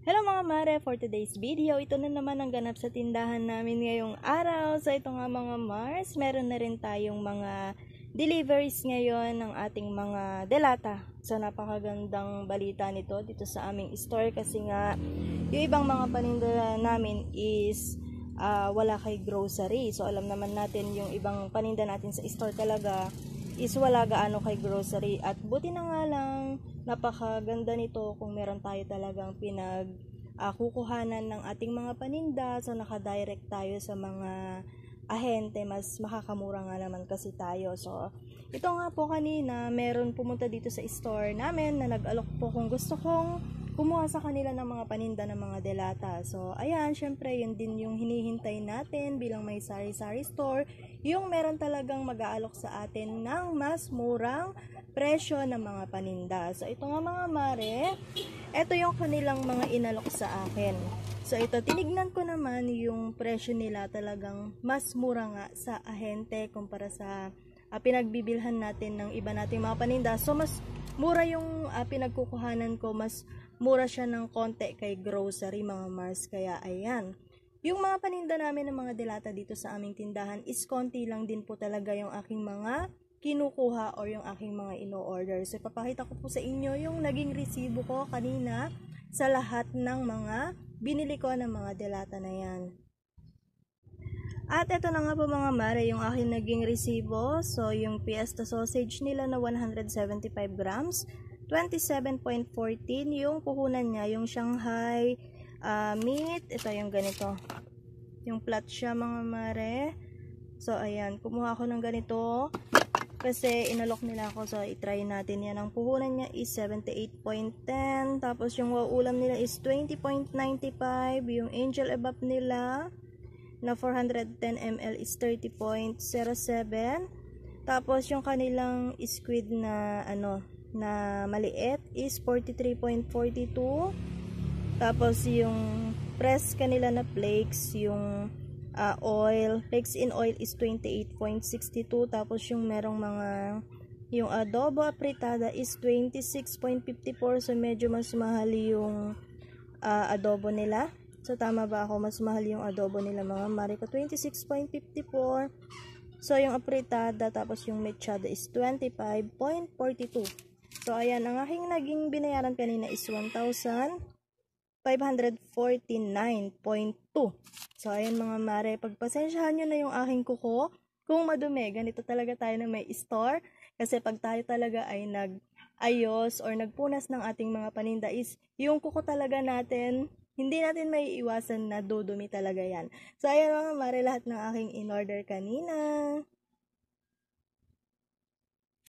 Hello mga mare, for today's video, ito na naman ang ganap sa tindahan namin ngayong araw. So ito nga mga Mars, meron na rin tayong mga deliveries ngayon ng ating mga delata. So napakagandang balita nito dito sa aming store kasi nga yung ibang mga paninda namin is wala kay grocery. So alam naman natin yung ibang paninda natin sa store talaga is wala gaano kay grocery, at buti na nga lang napakaganda nito kung meron tayo talagang kukuhanan ng ating mga paninda. So nakadirect tayo sa mga ahente, mas makakamura nga naman kasi tayo. So ito nga po, kanina meron pumunta dito sa store namin na nag-alok po kung gusto kong kumuha sa kanila ng mga paninda ng mga delata. So ayan, syempre yun din yung hinihintay natin bilang may sari-sari store, yung meron talagang mag-aalok sa atin ng mas murang presyo ng mga paninda. So ito nga mga mare, ito yung kanilang mga inalok sa akin. So ito, tinignan ko naman yung presyo nila, talagang mas mura nga sa ahente kumpara sa pinagbibilhan natin ng iba nating mga paninda. So mas mura yung pinagkukuhanan ko, mas mura siya ng konti kay grocery mga Mars. Kaya ayan, yung mga paninda namin ng mga delata dito sa aming tindahan is konti lang din po talaga yung aking mga kinukuha or yung aking mga ino-order. So ipapakita ko po sa inyo yung naging resibo ko kanina sa lahat ng mga binili ko ng mga delata na yan. At ito na nga po mga mare, yung aking naging resibo. So yung Fiesta sausage nila na 175 grams, 27.14 yung puhunan niya. Yung Shanghai meat, ito yung ganito, yung flat siya mga mare. So ayan, kumuha ako ng ganito kasi inalok nila ako. So i-try natin yan. Ang puhunan niya is 78.10, tapos yung ulam nila is 20.95, yung angel evap nila na 410 ml is 30.07, tapos yung kanilang squid na na maliit is 43.42, tapos yung press kanila na flakes, yung flakes in oil is 28.62, tapos yung merong mga yung adobo apritada is 26.54. So medyo mas mahal yung adobo nila. So tama ba ako? Mas mahal yung adobo nila mga marika, 26.54. So yung apritada tapos yung mechada is 25.42. So ayan, ang aking naging binayaran kanina is 1,549.2. So ayan mga mare, pagpasensyahan nyo na yung aking kuko kung madumi. Ganito talaga tayo na may store, kasi pag tayo talaga ay nag-ayos or nagpunas ng ating mga paninda is yung kuko talaga natin, hindi natin may iwasan na dudumi talaga yan. So ayan mga mare, lahat ng aking in-order kanina.